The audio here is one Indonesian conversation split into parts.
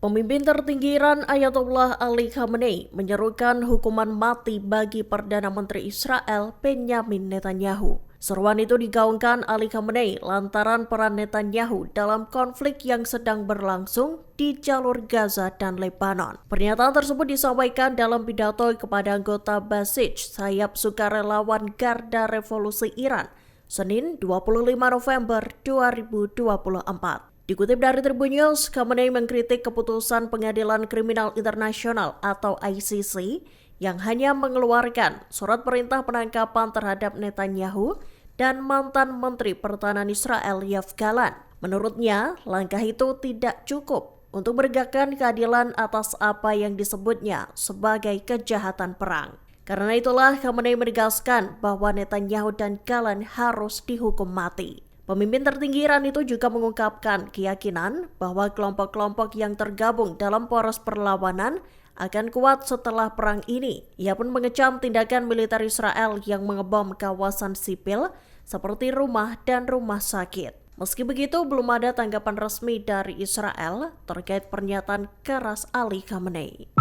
Pemimpin tertinggi Iran Ayatollah Ali Khamenei menyerukan hukuman mati bagi Perdana Menteri Israel Benjamin Netanyahu. Seruan itu digaungkan Ali Khamenei lantaran peran Netanyahu dalam konflik yang sedang berlangsung di jalur Gaza dan Lebanon. Pernyataan tersebut disampaikan dalam pidato kepada anggota Basij, sayap sukarelawan Garda Revolusi Iran, Senin 25 November 2024. Dikutip dari Tribun News, Khamenei mengkritik keputusan Pengadilan Kriminal Internasional atau ICC yang hanya mengeluarkan surat perintah penangkapan terhadap Netanyahu dan mantan Menteri Pertahanan Israel Yoav Gallant. Menurutnya, langkah itu tidak cukup untuk menegakkan keadilan atas apa yang disebutnya sebagai kejahatan perang. Karena itulah Khamenei menegaskan bahwa Netanyahu dan Gallant harus dihukum mati. Pemimpin tertinggi Iran itu juga mengungkapkan keyakinan bahwa kelompok-kelompok yang tergabung dalam poros perlawanan akan kuat setelah perang ini. Ia pun mengecam tindakan militer Israel yang mengebom kawasan sipil seperti rumah dan rumah sakit. Meski begitu, belum ada tanggapan resmi dari Israel terkait pernyataan keras Ali Khamenei.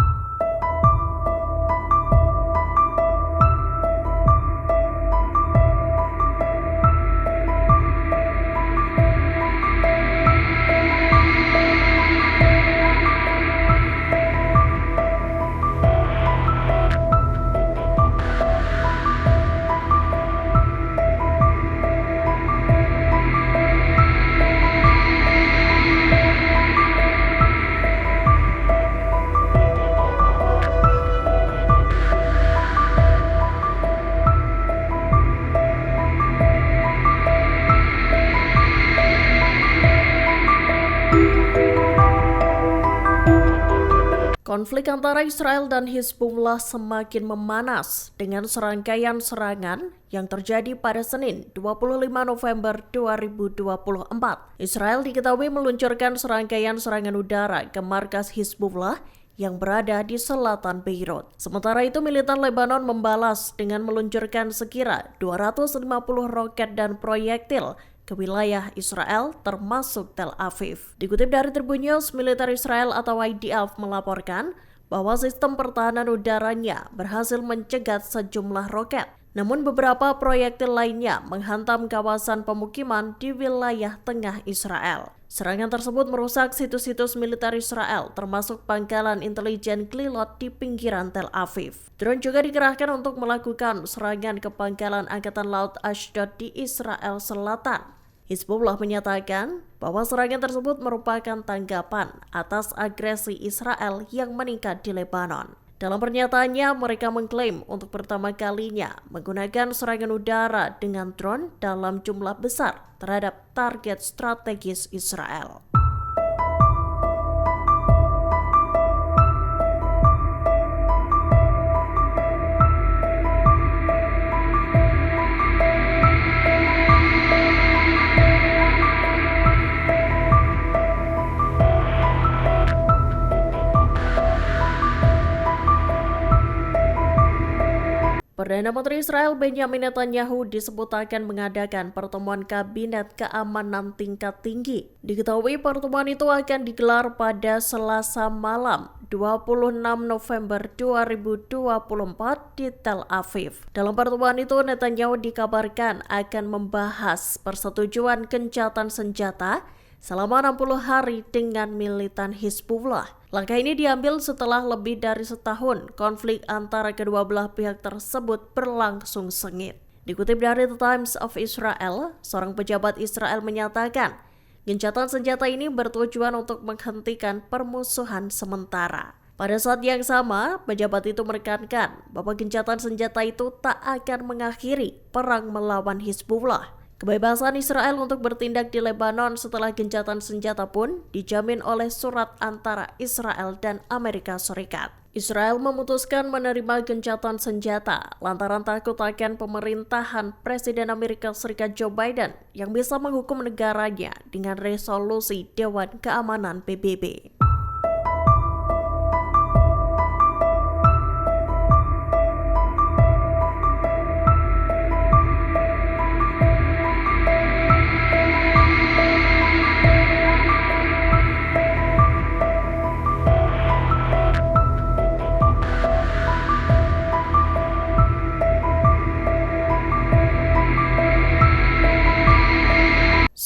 Konflik antara Israel dan Hizbullah semakin memanas dengan serangkaian serangan yang terjadi pada Senin 25 November 2024. Israel diketahui meluncurkan serangkaian serangan udara ke markas Hizbullah yang berada di selatan Beirut. Sementara itu, militer Lebanon membalas dengan meluncurkan sekira 250 roket dan proyektil ke wilayah Israel termasuk Tel Aviv. Dikutip dari Tribun News, militer Israel atau IDF melaporkan bahwa sistem pertahanan udaranya berhasil mencegat sejumlah roket. Namun beberapa proyektil lainnya menghantam kawasan pemukiman di wilayah tengah Israel. Serangan tersebut merusak situs-situs militer Israel termasuk pangkalan intelijen Glilot di pinggiran Tel Aviv. Drone juga dikerahkan untuk melakukan serangan ke pangkalan Angkatan Laut Ashdod di Israel Selatan. Hizbullah menyatakan bahwa serangan tersebut merupakan tanggapan atas agresi Israel yang meningkat di Lebanon. Dalam pernyataannya, mereka mengklaim untuk pertama kalinya menggunakan serangan udara dengan drone dalam jumlah besar terhadap target strategis Israel. Perdana Menteri Israel Benjamin Netanyahu disebut akan mengadakan pertemuan kabinet keamanan tingkat tinggi. Diketahui pertemuan itu akan digelar pada Selasa malam 26 November 2024 di Tel Aviv. Dalam pertemuan itu, Netanyahu dikabarkan akan membahas persetujuan gencatan senjata selama 60 hari dengan militan Hizbullah. Langkah ini diambil setelah lebih dari setahun konflik antara kedua belah pihak tersebut berlangsung sengit. Dikutip dari The Times of Israel, seorang pejabat Israel menyatakan, gencatan senjata ini bertujuan untuk menghentikan permusuhan sementara. Pada saat yang sama, pejabat itu menekankan bahwa gencatan senjata itu tak akan mengakhiri perang melawan Hizbullah. Kebebasan Israel untuk bertindak di Lebanon setelah gencatan senjata pun dijamin oleh surat antara Israel dan Amerika Serikat. Israel memutuskan menerima gencatan senjata lantaran takut akan pemerintahan Presiden Amerika Serikat Joe Biden yang bisa menghukum negaranya dengan resolusi Dewan Keamanan PBB.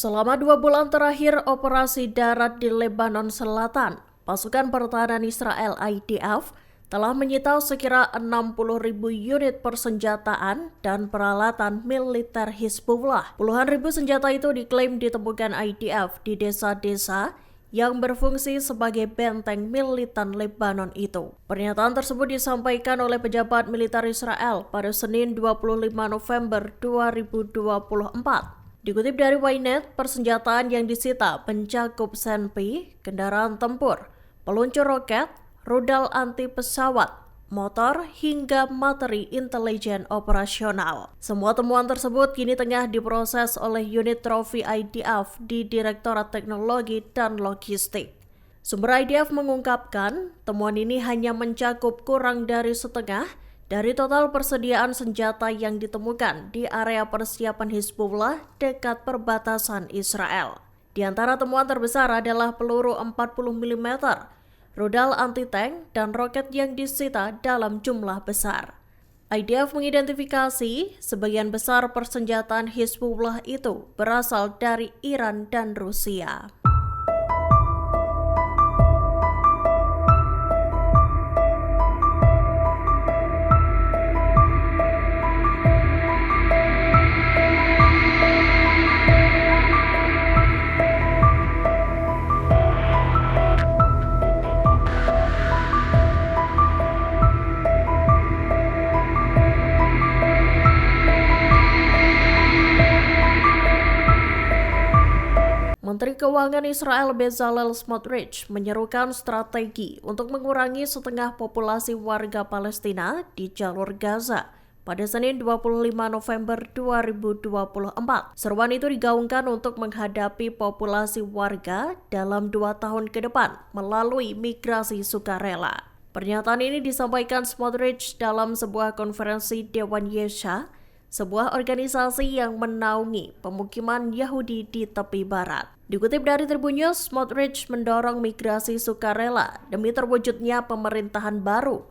Selama 2 bulan terakhir operasi darat di Lebanon Selatan, pasukan pertahanan Israel IDF telah menyita sekira 60.000 unit persenjataan dan peralatan militer Hizbullah. Puluhan ribu senjata itu diklaim ditemukan IDF di desa-desa yang berfungsi sebagai benteng militan Lebanon itu. Pernyataan tersebut disampaikan oleh pejabat militer Israel pada Senin 25 November 2024. Dikutip dari Ynet, persenjataan yang disita mencakup senpi, kendaraan tempur, peluncur roket, rudal anti pesawat, motor, hingga materi intelijen operasional. Semua temuan tersebut kini tengah diproses oleh unit trofi IDF di Direktorat Teknologi dan Logistik. Sumber IDF mengungkapkan, temuan ini hanya mencakup kurang dari setengah dari total persediaan senjata yang ditemukan di area persiapan Hizbullah dekat perbatasan Israel. Di antara temuan terbesar adalah peluru 40 mm, rudal anti-tank, dan roket yang disita dalam jumlah besar. IDF mengidentifikasi sebagian besar persenjataan Hizbullah itu berasal dari Iran dan Rusia. Menteri Keuangan Israel Bezalel Smotrich menyerukan strategi untuk mengurangi setengah populasi warga Palestina di jalur Gaza pada Senin 25 November 2024. Seruan itu digaungkan untuk menghadapi populasi warga dalam 2 tahun ke depan melalui migrasi sukarela. Pernyataan ini disampaikan Smotrich dalam sebuah konferensi Dewan Yesha, sebuah organisasi yang menaungi pemukiman Yahudi di tepi barat. Dikutip dari Tribun News, Smotrich mendorong migrasi sukarela demi terwujudnya pemerintahan baru.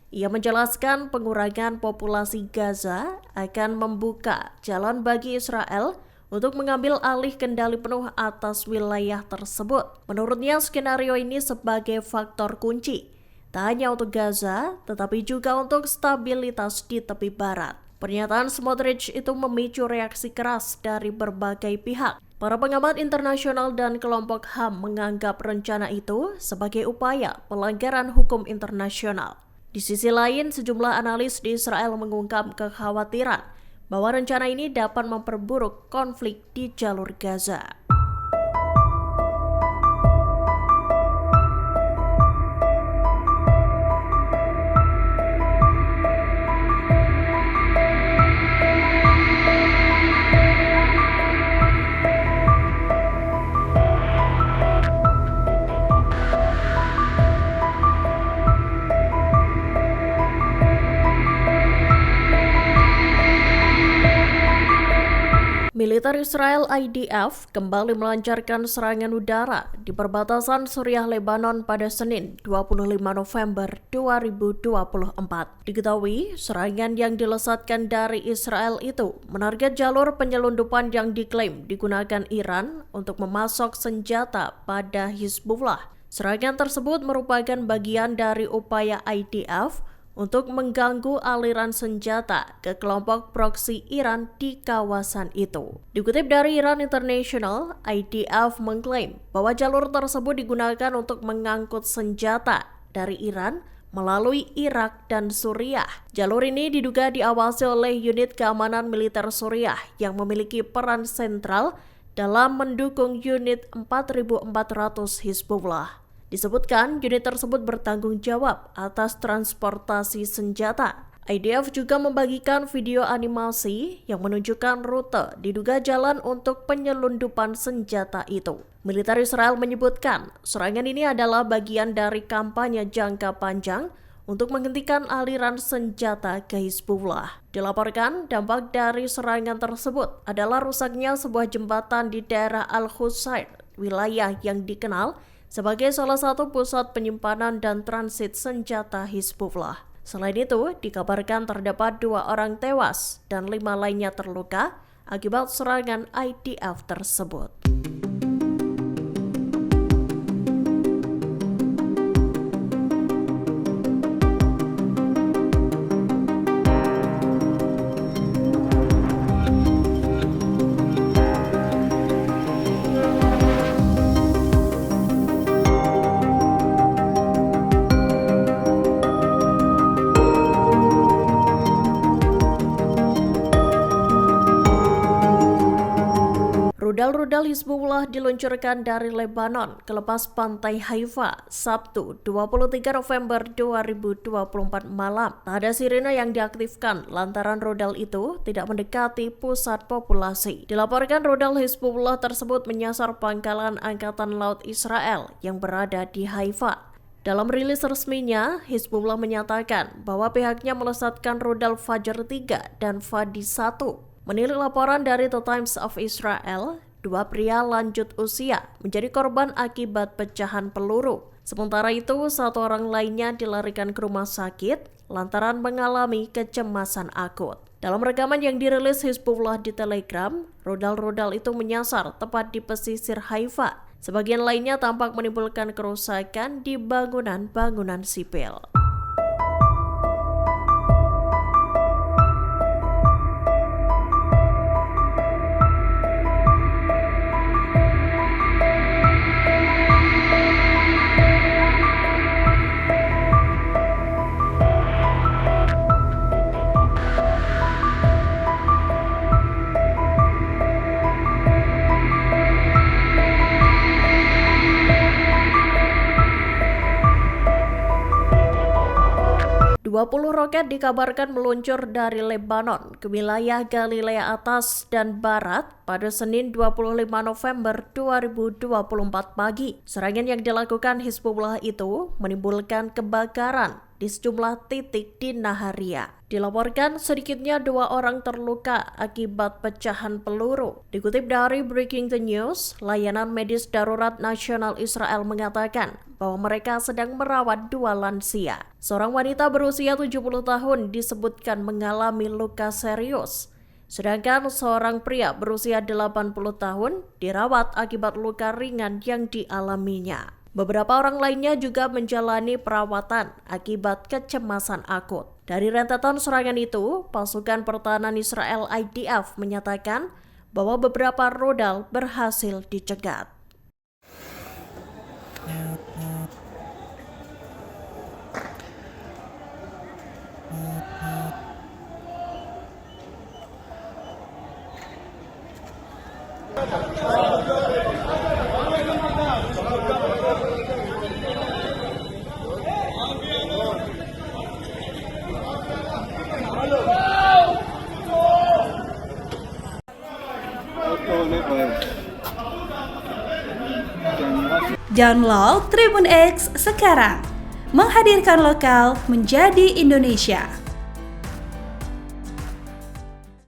Ia menjelaskan pengurangan populasi Gaza akan membuka jalan bagi Israel untuk mengambil alih kendali penuh atas wilayah tersebut. Menurutnya, skenario ini sebagai faktor kunci, tak hanya untuk Gaza, tetapi juga untuk stabilitas di tepi barat. Pernyataan Smotrich itu memicu reaksi keras dari berbagai pihak. Para pengamat internasional dan kelompok HAM menganggap rencana itu sebagai upaya pelanggaran hukum internasional. Di sisi lain, sejumlah analis di Israel mengungkap kekhawatiran bahwa rencana ini dapat memperburuk konflik di jalur Gaza. Militer Israel IDF kembali melancarkan serangan udara di perbatasan Suriah Lebanon pada Senin 25 November 2024. Diketahui, serangan yang dilesatkan dari Israel itu menarget jalur penyelundupan yang diklaim digunakan Iran untuk memasok senjata pada Hizbullah. Serangan tersebut merupakan bagian dari upaya IDF untuk mengganggu aliran senjata ke kelompok proksi Iran di kawasan itu. Dikutip dari Iran International, IDF mengklaim bahwa jalur tersebut digunakan untuk mengangkut senjata dari Iran melalui Irak dan Suriah. Jalur ini diduga diawasi oleh unit keamanan militer Suriah yang memiliki peran sentral dalam mendukung unit 4.400 Hizbullah. Disebutkan, unit tersebut bertanggung jawab atas transportasi senjata. IDF juga membagikan video animasi yang menunjukkan rute diduga jalan untuk penyelundupan senjata itu. Militer Israel menyebutkan, serangan ini adalah bagian dari kampanye jangka panjang untuk menghentikan aliran senjata ke Hizbullah. Dilaporkan, dampak dari serangan tersebut adalah rusaknya sebuah jembatan di daerah Al-Husair, wilayah yang dikenal sebagai salah satu pusat penyimpanan dan transit senjata Hizbullah. Selain itu, dikabarkan terdapat 2 orang tewas dan 5 lainnya terluka akibat serangan IDF tersebut. Rudal-rudal Hizbullah diluncurkan dari Lebanon ke lepas pantai Haifa, Sabtu 23 November 2024 malam. Tak ada sirene yang diaktifkan lantaran rudal itu tidak mendekati pusat populasi. Dilaporkan rudal Hizbullah tersebut menyasar pangkalan Angkatan Laut Israel yang berada di Haifa. Dalam rilis resminya, Hizbullah menyatakan bahwa pihaknya melesatkan rudal Fajar 3 dan Fadi 1. Menilik laporan dari The Times of Israel, 2 pria lanjut usia menjadi korban akibat pecahan peluru. Sementara itu, 1 orang lainnya dilarikan ke rumah sakit lantaran mengalami kecemasan akut. Dalam rekaman yang dirilis Hizbullah di Telegram, rudal-rudal itu menyasar tepat di pesisir Haifa. Sebagian lainnya tampak menimbulkan kerusakan di bangunan-bangunan sipil. 20 roket dikabarkan meluncur dari Lebanon ke wilayah Galilea Atas dan Barat pada Senin 25 November 2024 pagi. Serangan yang dilakukan Hizbullah itu menimbulkan kebakaran di sejumlah titik di Naharia. Dilaporkan sedikitnya 2 orang terluka akibat pecahan peluru. Dikutip dari Breaking the News, layanan medis darurat nasional Israel mengatakan bahwa mereka sedang merawat 2 lansia. Seorang wanita berusia 70 tahun disebutkan mengalami luka serius, sedangkan seorang pria berusia 80 tahun dirawat akibat luka ringan yang dialaminya. Beberapa orang lainnya juga menjalani perawatan akibat kecemasan akut. Dari rentetan serangan itu, pasukan pertahanan Israel IDF menyatakan bahwa beberapa rudal berhasil dicegat. Download Tribun X sekarang, menghadirkan lokal menjadi Indonesia.